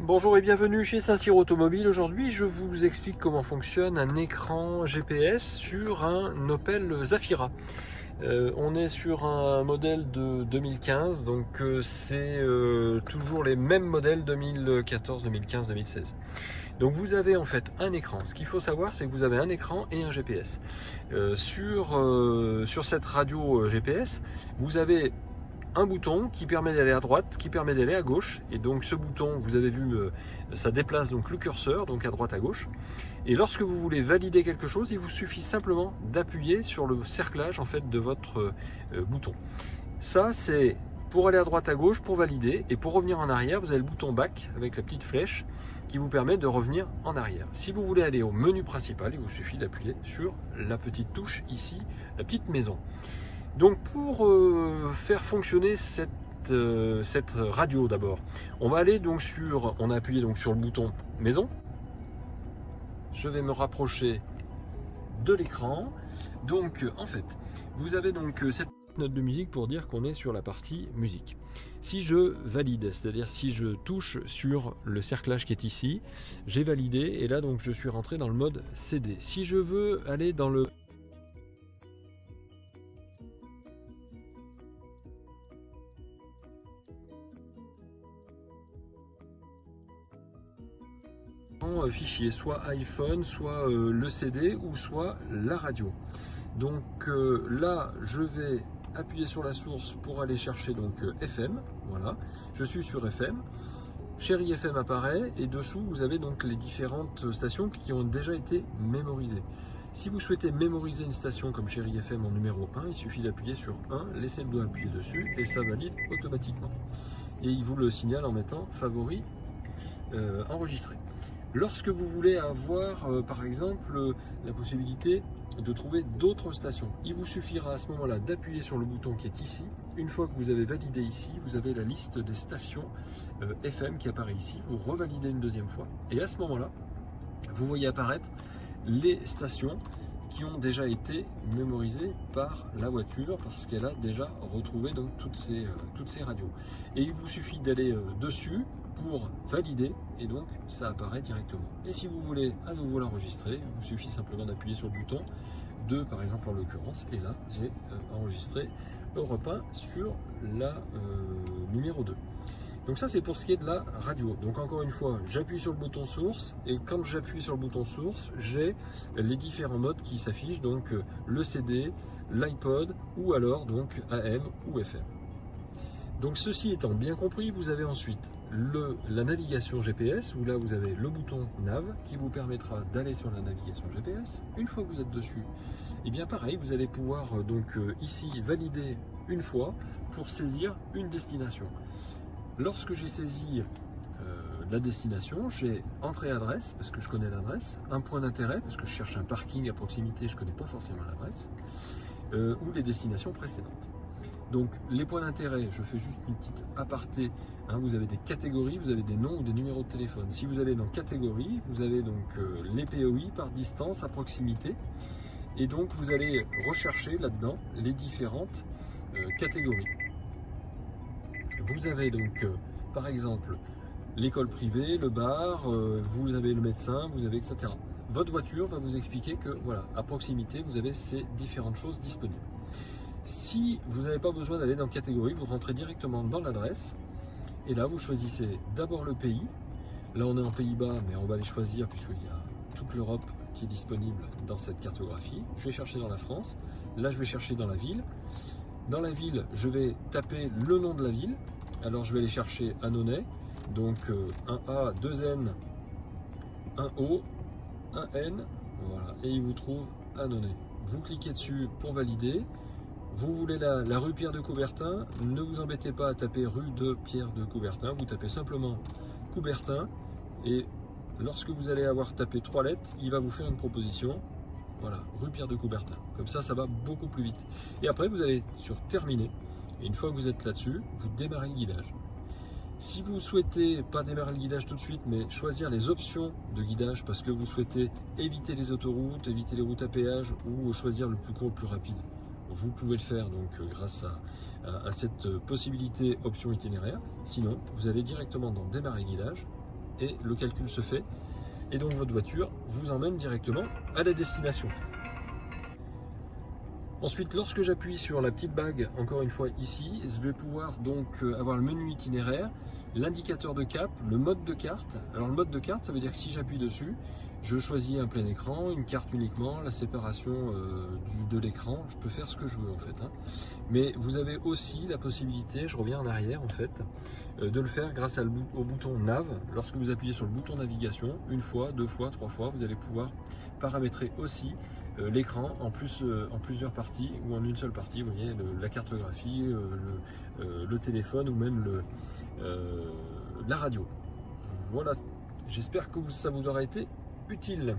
Bonjour et bienvenue chez Saint-Cyr Automobile. Aujourd'hui, je vous explique comment fonctionne un écran GPS sur un Opel Zafira. On est sur un modèle de 2015, donc c'est toujours les mêmes modèles 2014, 2015, 2016. Donc vous avez en fait un écran. Ce qu'il faut savoir, c'est que vous avez un écran et un GPS. Sur cette radio GPS, vous avez un bouton qui permet d'aller à droite, qui permet d'aller à gauche, et donc ce bouton, vous avez vu, ça déplace donc le curseur, donc à droite à gauche. Et lorsque vous voulez valider quelque chose, il vous suffit simplement d'appuyer sur le cerclage en fait de votre bouton. Ça c'est pour aller à droite à gauche, pour valider, et pour revenir en arrière, vous avez le bouton back avec la petite flèche qui vous permet de revenir en arrière. Si vous voulez aller au menu principal, il vous suffit d'appuyer sur la petite touche ici, la petite maison. Donc pour faire fonctionner cette radio d'abord, on va aller donc on a appuyé donc sur le bouton maison. Je vais me rapprocher de l'écran. Donc en fait, vous avez donc cette note de musique pour dire qu'on est sur la partie musique. Si je valide, c'est-à-dire si je touche sur le cerclage qui est ici, j'ai validé et là donc je suis rentré dans le mode CD. Si je veux aller dans le fichier, soit iPhone, soit le CD ou soit la radio. Donc là je vais appuyer sur la source pour aller chercher donc FM. Voilà, je suis sur FM. Chérie FM apparaît et dessous vous avez donc les différentes stations qui ont déjà été mémorisées. Si vous souhaitez mémoriser une station comme Chérie FM en numéro 1, il suffit d'appuyer sur 1, laissez le doigt appuyer dessus et ça valide automatiquement. Et il vous le signale en mettant favori enregistré. Lorsque vous voulez avoir par exemple la possibilité de trouver d'autres stations, il vous suffira à ce moment-là d'appuyer sur le bouton qui est ici. Une fois que vous avez validé ici, vous avez la liste des stations FM qui apparaît ici. Vous revalidez une deuxième fois et à ce moment-là, vous voyez apparaître les stations qui ont déjà été mémorisées par la voiture parce qu'elle a déjà retrouvé donc toutes ces radios. Et il vous suffit d'aller dessus pour valider et donc ça apparaît directement. Et si vous voulez à nouveau l'enregistrer, il vous suffit simplement d'appuyer sur le bouton 2 par exemple en l'occurrence et là j'ai enregistré Europe 1 sur la numéro 2. Donc ça c'est pour ce qui est de la radio. Donc encore une fois, j'appuie sur le bouton source et quand j'appuie sur le bouton source, j'ai les différents modes qui s'affichent, donc le CD, l'iPod ou alors donc AM ou FM. Donc ceci étant bien compris, vous avez ensuite la navigation GPS où là vous avez le bouton nav qui vous permettra d'aller sur la navigation GPS. Une fois que vous êtes dessus, et bien pareil, vous allez pouvoir donc ici valider une fois pour saisir une destination. Lorsque j'ai saisi la destination, j'ai entrée adresse parce que je connais l'adresse, un point d'intérêt parce que je cherche un parking à proximité, je ne connais pas forcément l'adresse, ou les destinations précédentes. Donc les points d'intérêt, je fais juste une petite aparté, hein, vous avez des catégories, vous avez des noms ou des numéros de téléphone. Si vous allez dans catégorie, vous avez donc les POI par distance à proximité et donc vous allez rechercher là-dedans les différentes catégories. Vous avez donc par exemple l'école privée, le bar, vous avez le médecin, vous avez etc. Votre voiture va vous expliquer que voilà, à proximité, vous avez ces différentes choses disponibles. Si vous n'avez pas besoin d'aller dans catégorie, vous rentrez directement dans l'adresse et là vous choisissez d'abord le pays. Là on est en Pays-Bas, mais on va les choisir puisqu'il y a toute l'Europe qui est disponible dans cette cartographie. Je vais chercher dans la France, là je vais chercher dans la ville. Dans la ville, je vais taper le nom de la ville. Alors je vais aller chercher Annonay, donc un A, 2 N, un O, un N, voilà, et il vous trouve Annonay. Vous cliquez dessus pour valider. Vous voulez la rue Pierre de Coubertin, ne vous embêtez pas à taper rue de Pierre de Coubertin, vous tapez simplement Coubertin et lorsque vous allez avoir tapé 3 lettres, il va vous faire une proposition. Voilà, rue Pierre de Coubertin. Comme ça va beaucoup plus vite. Et après, vous allez sur terminer. Et une fois que vous êtes là-dessus, vous démarrez le guidage. Si vous souhaitez pas démarrer le guidage tout de suite, mais choisir les options de guidage parce que vous souhaitez éviter les autoroutes, éviter les routes à péage ou choisir le plus court, le plus rapide, vous pouvez le faire donc grâce à cette possibilité option itinéraire. Sinon, vous allez directement dans démarrer guidage et le calcul se fait. Et donc votre voiture vous emmène directement à la destination. Ensuite, lorsque j'appuie sur la petite bague, encore une fois ici, je vais pouvoir donc avoir le menu itinéraire, l'indicateur de cap, le mode de carte. Alors le mode de carte, ça veut dire que si j'appuie dessus, je choisis un plein écran, une carte uniquement, la séparation de l'écran, je peux faire ce que je veux en fait. Mais vous avez aussi la possibilité, je reviens en arrière en fait, de le faire grâce au bouton nav. Lorsque vous appuyez sur le bouton navigation, une fois, deux fois, trois fois, vous allez pouvoir paramétrer aussi l'écran en plusieurs parties ou en une seule partie, vous voyez, la cartographie, le téléphone ou même la radio. Voilà, j'espère que ça vous aura été utile.